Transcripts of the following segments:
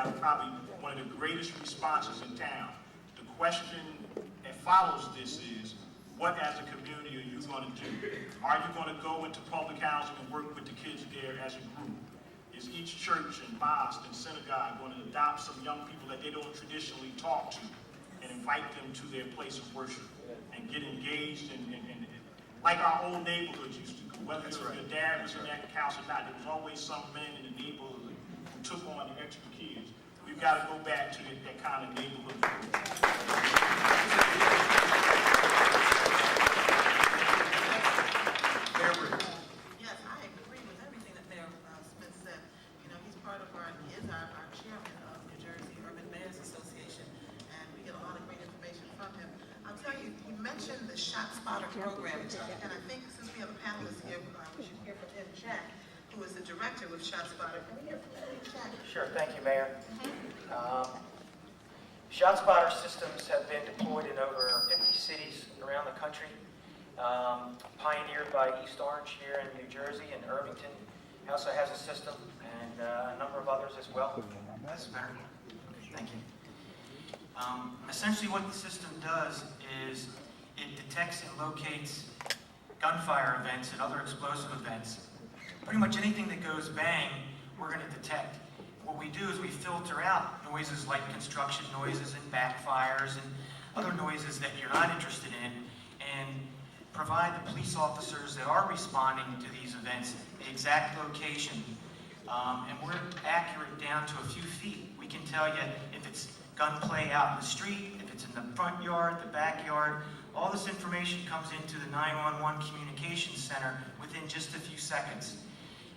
have probably one of the greatest responses in town. The question that follows this is, what as a community are you going to do? Are you going to go into public housing and work with the kids there as a group? Is each church and mosque and synagogue going to adopt some young people that they don't traditionally talk to and invite them to their place of worship and get engaged and like our old neighborhoods used to do? Whether your dad was in that house or not, there was always some man in the neighborhood who took on the extra kids. We've got to go back to that kind of neighborhood. Yes, I agree with everything that Mayor Smith said. You know, he's part of he is our chairman of New Jersey Urban Mayors Association, and we get a lot of great information from him. I'll tell you, he mentioned the Shot Spotter program, and I think since we have a panelist here, we should hear from him, Jack, who is the director with Shot Spotter. Can we hear from him, Jack? Sure, thank you, Mayor. Shot Spotter systems have been deployed in over 50 cities around the country, pioneered by East Orange here in New Jersey, and Irvington also has a system, and a number of others as well. That's better. Okay, thank you. Essentially what the system does is it detects and locates gunfire events and other explosive events. Pretty much anything that goes bang, we're going to detect. What we do is we filter out noises like construction noises and backfires and other noises that you're not interested in, and provide the police officers that are responding to these events the exact location. And we're accurate down to a few feet. We can tell you if it's gunplay out in the street, if it's in the front yard, the backyard. All this information comes into the 911 communications center within just a few seconds.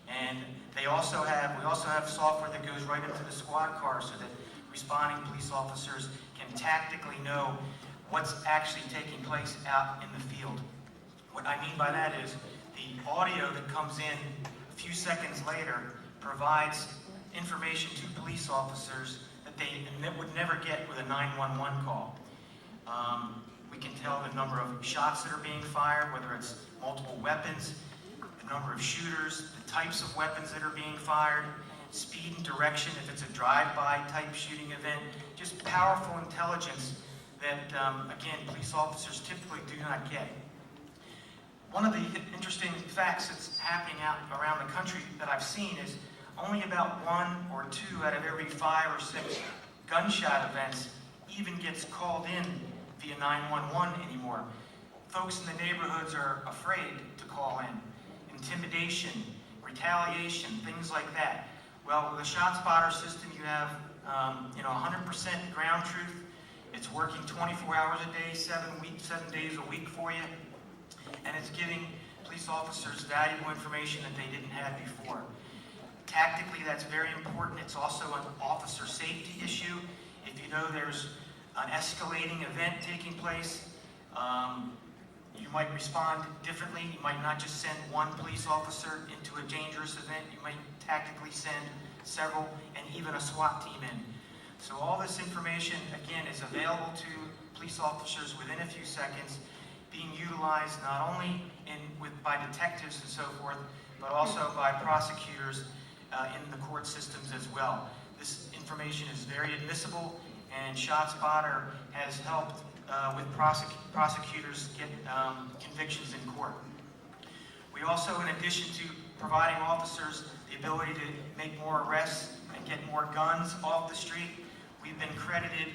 And we also have software that goes right into the squad car so that responding police officers can tactically know what's actually taking place out in the field. What I mean by that is the audio that comes in a few seconds later provides information to police officers that they would never get with a 911 call. We can tell the number of shots that are being fired, whether it's multiple weapons, the number of shooters, the types of weapons that are being fired, speed and direction if it's a drive-by type shooting event, just powerful intelligence that, again, police officers typically do not get. One of the interesting facts that's happening out around the country that I've seen is only about 1 or 2 out of every 5 or 6 gunshot events even gets called in via 911 anymore. Folks in the neighborhoods are afraid to call in. Intimidation, retaliation, things like that. Well, with the Shot Spotter system, you have 100% ground truth. It's working 24 hours a day, 7 days a week for you, and it's giving police officers valuable information that they didn't have before. Tactically, that's very important. It's also an officer safety issue. If you know there's an escalating event taking place, you might respond differently. You might not just send one police officer into a dangerous event. You might tactically send several and even a SWAT team in. So all this information, again, is available to police officers within a few seconds, being utilized not only by detectives and so forth, but also by prosecutors in the court systems as well. This information is very admissible, and ShotSpotter has helped with prosecutors get convictions in court. We also, in addition to providing officers the ability to make more arrests and get more guns off the street, we've been credited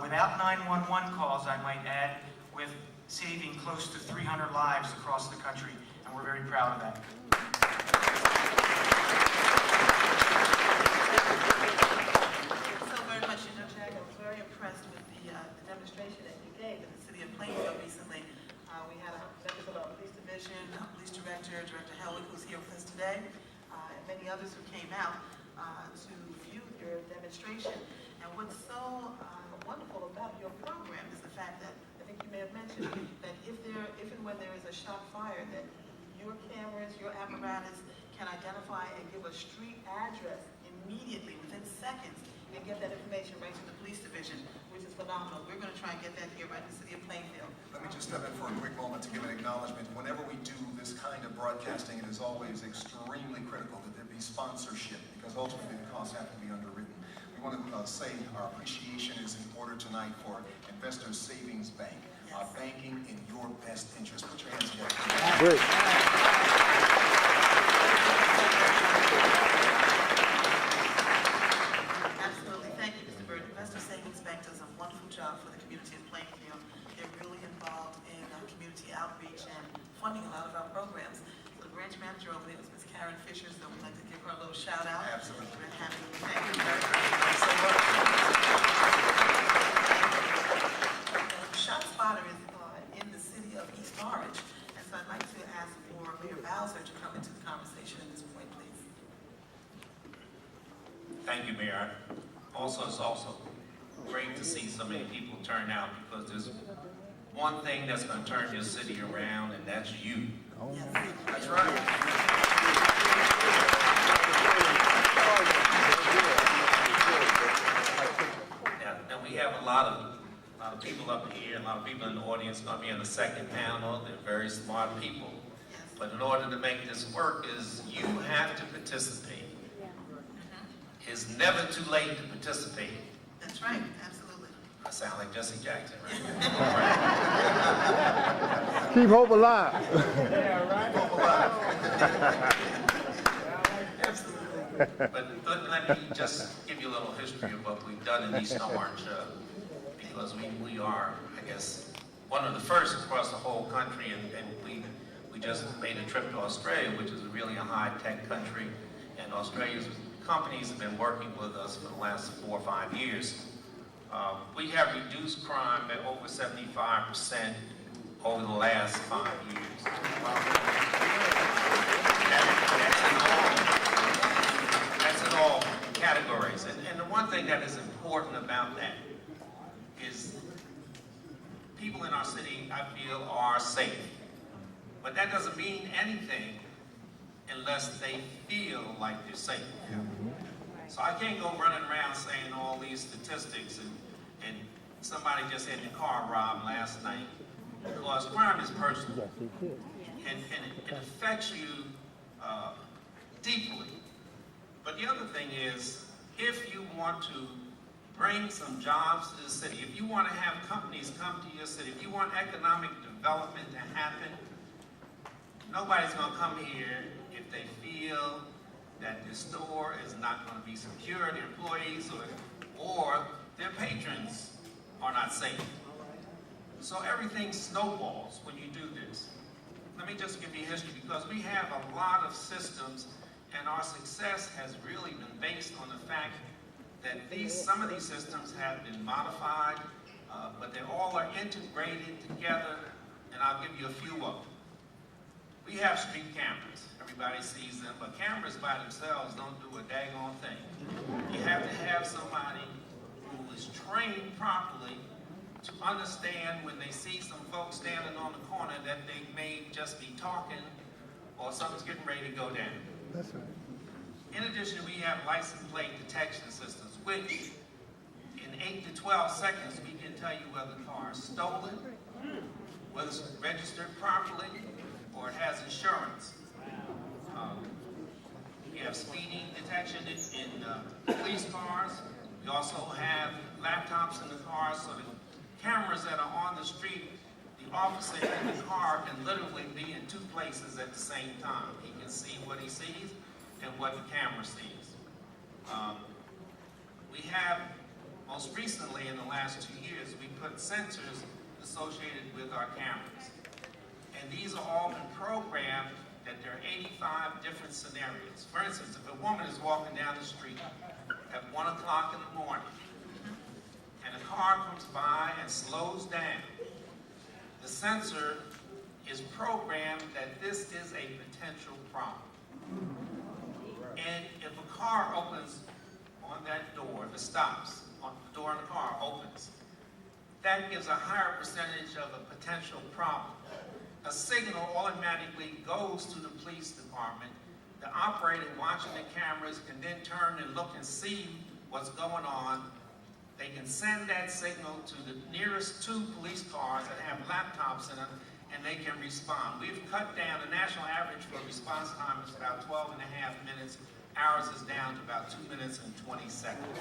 without 911 calls, I might add, with saving close to 300 lives across the country, and we're very proud of that. So very much, Jack, I was very impressed with the demonstration that you gave in the city of Plainfield recently. We had members of our police division, our police director, Director Helwig, who's here with us today, and many others who came out to view your demonstration. And what's so wonderful about your program is the fact that, I think you may have mentioned, that if and when there is a shot fired, that your cameras, your apparatus can identify and give a street address immediately, within seconds, and get that information right to the police division, which is phenomenal. We're going to try and get that here right in the city of Plainfield. Let me just step in for a quick moment to give an acknowledgement. Whenever we do this kind of broadcasting, it is always extremely critical that there be sponsorship, because ultimately the costs have to be underwritten. we want to say our appreciation is in order tonight for Investor Savings Bank, banking in your best interest. Put your hands together. Great. Absolutely. Thank you, Mr. Bird. Investor Savings Bank does a wonderful job for the community in Plainfield. They're really involved in community outreach and funding a lot of our programs. So the branch manager over there is Ms. Karen Fisher, so we'd like to give her a little shout out. Absolutely. We're happy. Thank you very much. Thanks so much. ShotSpotter is in the city of East Orange, and so I'd like to ask for Mayor Bowser to come into the conversation at this point, please. Thank you, Mayor. Also, it's also great to see so many people turn out, because there's one thing that's going to turn your city around, and that's you. Yes. That's right. Now we have a lot of people up here, a lot of people in the audience going to be in the second panel. They're very smart people. But in order to make this work, is you have to participate. It's never too late to participate. That's right, absolutely. I sound like Jesse Jackson, right? Keep hope alive. But let me just give you a little history of what we've done in East Orange, because we are, I guess, one of the first across the whole country, and we just made a trip to Australia, which is really a high-tech country, and Australia's companies have been working with us for the last 4 or 5 years. We have reduced crime by over 75% over the last 5 years. That's in all categories. And the one thing that is important about that is people in our city, I feel, are safe. But that doesn't mean anything unless they feel like they're safe. So I can't go running around saying all these statistics and somebody just had their car robbed last night, because crime is personal. And it affects you deeply. But the other thing is, if you want to bring some jobs to the city, if you want to have companies come to your city, if you want economic development to happen, nobody's going to come here if they feel that the store is not going to be secure, their employees or their patrons are not safe. So everything snowballs when you do this. Let me just give you history, because we have a lot of systems, and our success has really been based on the fact that some of these systems have been modified, but they all are integrated together, and I'll give you a few of them. We have street cameras. Everybody sees them, but cameras by themselves don't do a daggone thing. You have to have somebody who is trained properly to understand when they see some folks standing on the corner that they may just be talking or something's getting ready to go down. That's right. In addition, we have license plate detection systems, which in 8 to 12 seconds, we can tell you whether the car is stolen, whether it's registered properly, or it has insurance. We have speeding detection in police cars. We also have laptops in the cars, so the cameras that are on the street, the officer in the car can literally be in 2 places at the same time. He can see what he sees and what the camera sees. We have, most recently in the last 2 years, we put sensors associated with our cameras. And these are all been programmed that there are 85 different scenarios. For instance, if a woman is walking down the street at 1 o'clock in the morning, and a car comes by and slows down, the sensor is programmed that this is a potential problem. And if a car opens on that door, if it stops, on the door in the car opens, that gives a higher percentage of a potential problem. A signal automatically goes to the police department. The operator watching the cameras can then turn and look and see what's going on. They can send that signal to the nearest 2 police cars that have laptops in them, and they can respond. We've cut down, the national average for response time is about 12 and a half minutes. Ours is down to about 2 minutes and 20 seconds.